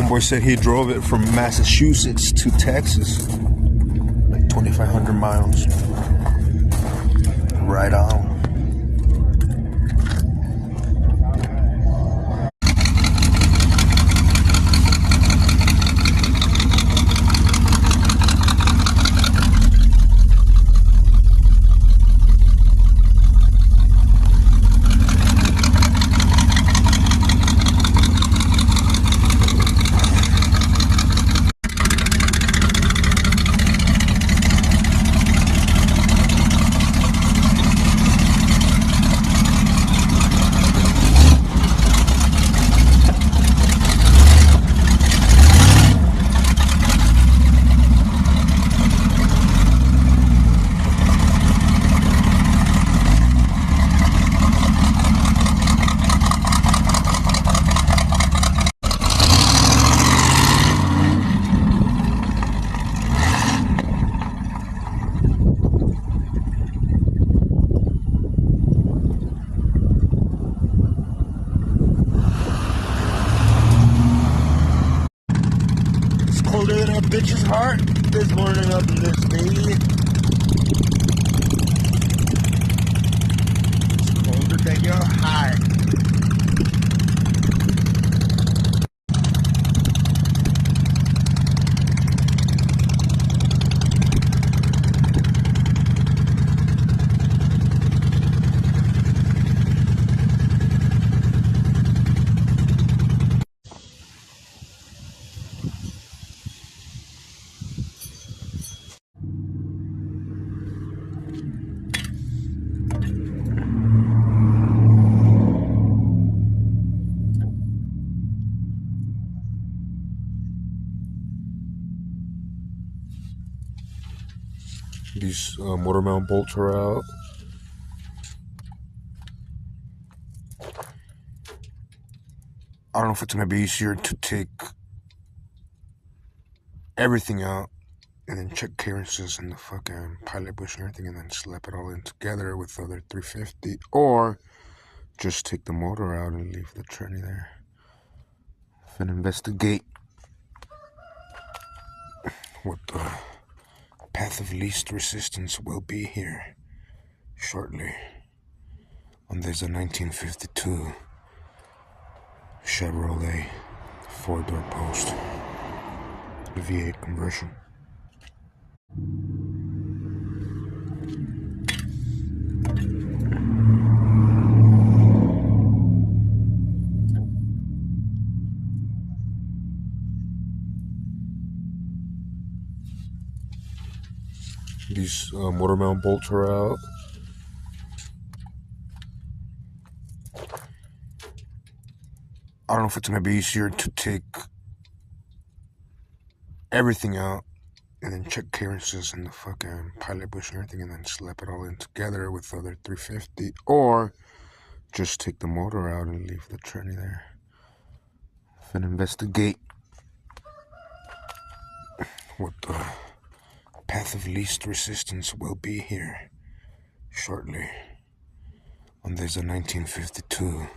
Homeboy said he drove it from Massachusetts to Texas. Like 2,500 miles. Right on. Colder than a bitch's heart this morning up in this baby. It's colder than your heart. These motor mount bolts are out. I don't know if it's going to be easier to take everything out and then check clearances and the fucking pilot bush and everything and then slap it all in together with the other 350, or just take the motor out and leave the tranny there. And investigate what the path of least resistance will be here shortly on this 1952 Chevrolet 4-door post V8 conversion. These motor mount bolts are out. I don't know if it's going to be easier to take everything out and then check clearances and the fucking pilot bush and everything and then slap it all in together with the other 350, or just take the motor out and leave the tranny there. And investigate what the path of least resistance will be here shortly on this 1952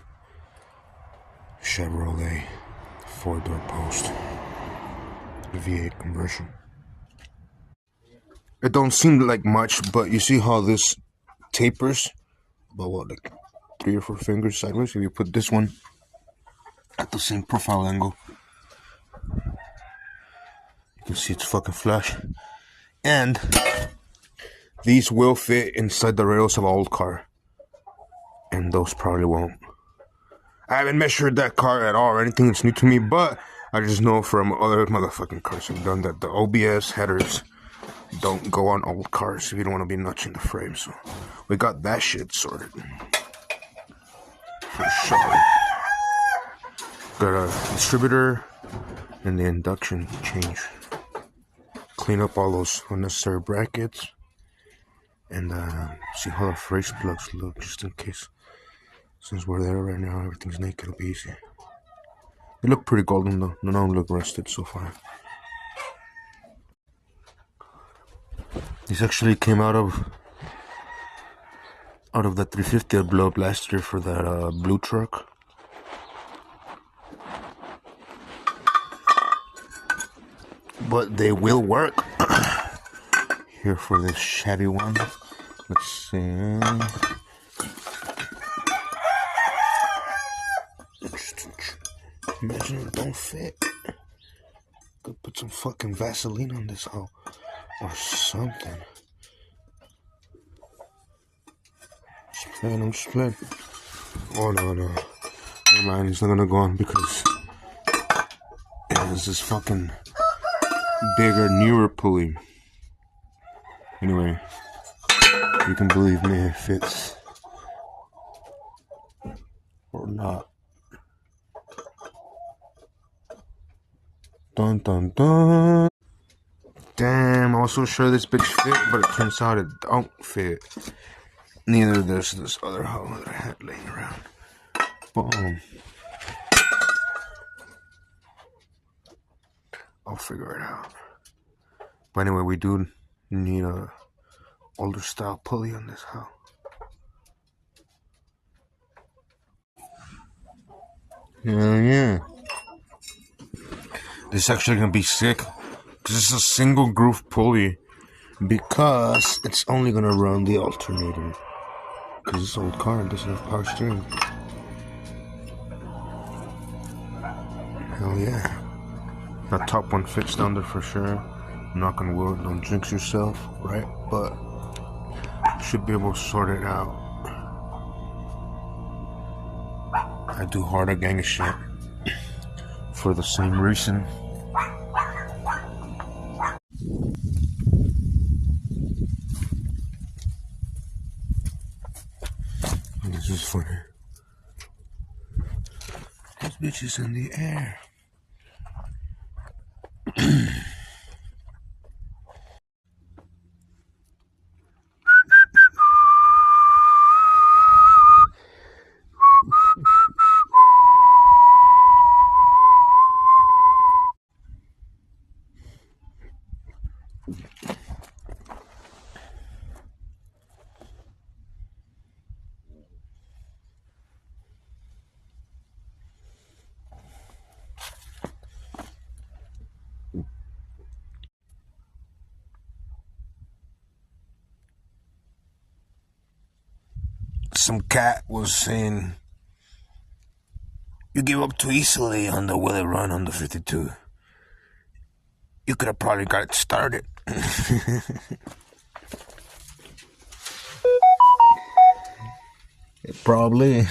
Chevrolet 4-door post V8 conversion. It don't seem like much, but you see how this tapers about what, like 3 or 4 fingers sideways? If you put this one at the same profile angle, you can see it's fucking flush. And these will fit inside the rails of an old car, and those probably won't. I haven't measured that car at all or anything that's new to me, but I just know from other motherfucking cars I've done that the OBS headers don't go on old cars if you don't want to be notching the frame. So we got that shit sorted for sure. Got a distributor and the induction change. Clean up all those unnecessary brackets and see how the face plugs look, just in case. Since we're there right now, everything's naked, it'll be easy. They look pretty golden though. None of them look rusted so far. These actually came out of that 350 I blew up last year for that blue truck. but they will work. Here for this Chevy one. Let's see. Imagine it don't fit. Could put some fucking Vaseline on this hoe or something. I'm just playing. Oh no. Never mind, it's not gonna go on because it has this fucking bigger, newer pulley. Anyway, you can believe me, it fits or not. Dun dun dun. Damn, I was so sure this bitch fit, but it turns out it don't fit. Neither does this other hoe that I had laying around. Boom. I'll figure it out. But anyway, we do need a older style pulley on this hoe. Yeah. This is actually gonna be sick. Cause it's a single groove pulley. Because it's only gonna run the alternator. Cause this old car doesn't have power steering. Hell yeah. That top one fits down there for sure. Knock on wood, don't jinx yourself, right? But should be able to sort it out. I do harder gang of shit for the same reason. This is funny. This bitch is in the air. Some cat was saying, you give up too easily on the Will It Run on the 52. You could have probably got it started. Probably.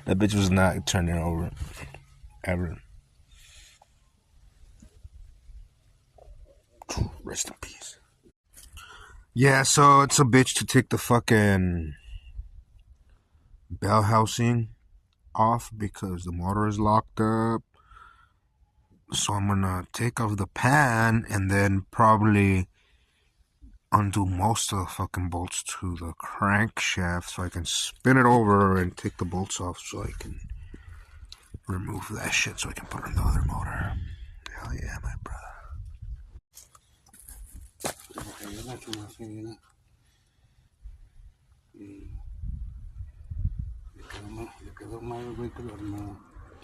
That bitch was not turning over. Ever. Rest in peace. Yeah, so it's a bitch to take the fucking bell housing off because the motor is locked up. So I'm gonna take off the pan and then probably undo most of the fucking bolts to the crankshaft so I can spin it over and take the bolts off so I can remove that shit so I can put it on the other motor. Hell yeah, my brother.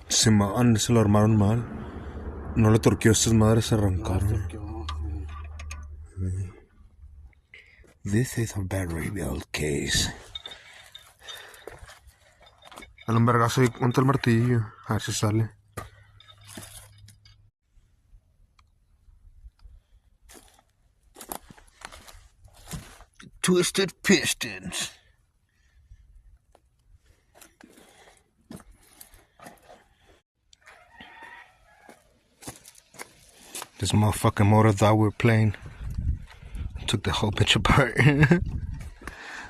Se lo armaron mal. No le torqueó, estas madres se arrancaron. This is a battery build case. Dale un vergazo y ponte el martillo. A ver si sale. Twisted pistons. This motherfucking motor thought we were playing. Took the whole bitch apart.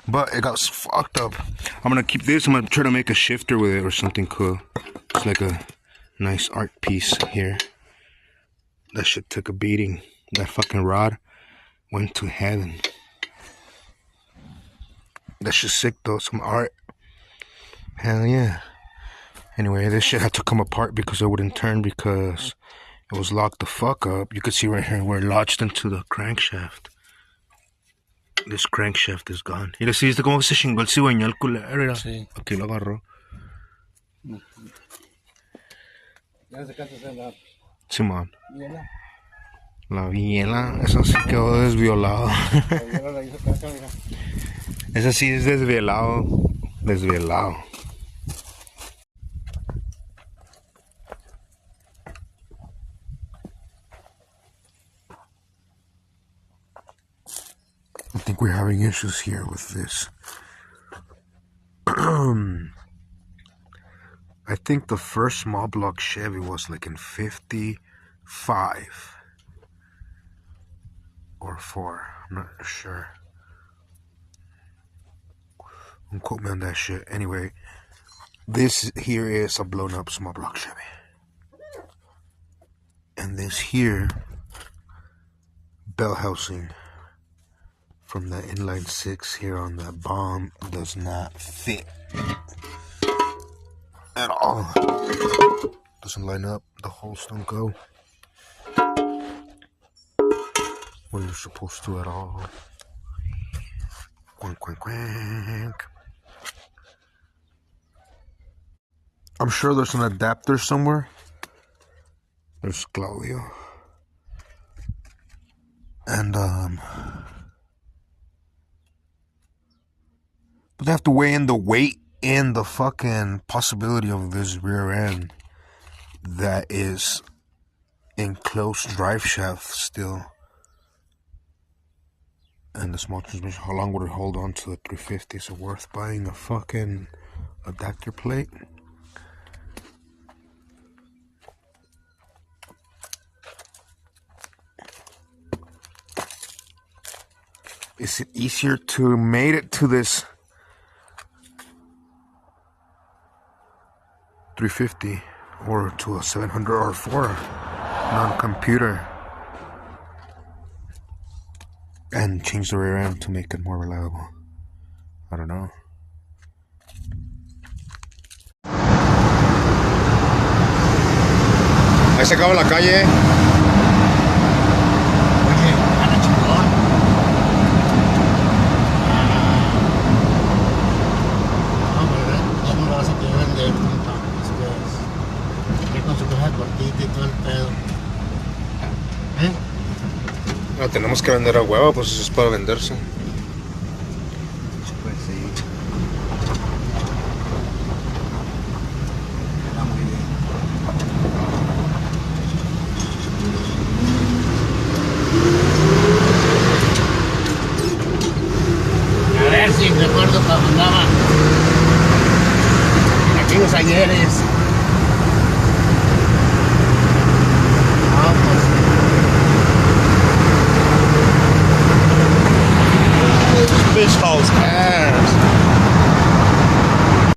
But it got fucked up. I'm gonna keep this. I'm gonna try to make a shifter with it or something cool. It's like a nice art piece here. That shit took a beating. That fucking rod went to heaven. That shit's sick though. Some art. Hell yeah. Anyway, this shit had to come apart because it wouldn't turn because it was locked the fuck up. You can see right here where it lodged into the crankshaft. This crankshaft is gone. Mira, si viste cómo se chingó el cigüeñal al culero. Sí. Aquí lo agarró. Ya sacaste la Simón. Biela. La biela, eso sí quedó desviolado. La biela la hizo caca, mira. Ese sí es desvielado. Desvielado. I think we're having issues here with this. I think the first small block Chevy was like in 55 or 4. I'm not sure. Don't quote me on that shit. Anyway, this here is a blown up small block Chevy. And this here, bell housing from the inline 6 here on the bomb does not fit at all. Doesn't line up. The holes don't go where you're supposed to at all. Quack, quack, quack. I'm sure there's an adapter somewhere. There's Claudio. And but they have to weigh in the weight and the fucking possibility of this rear end that is enclosed drive shaft still. And the small transmission, how long would it hold on to the 350? Is it worth buying a fucking adapter plate? Is it easier to mate it to this 350 or to a 700 R4 non-computer and change the rear end to make it more reliable? I don't know. Ahí se acaba la calle. Oye, anda chingón. No, pero ya no lo vas a poder vender nunca después. Ya con su caja cortita y todo el pedo. ¿Eh? No, tenemos que vender a huevo, pues eso es para venderse. Pues sí.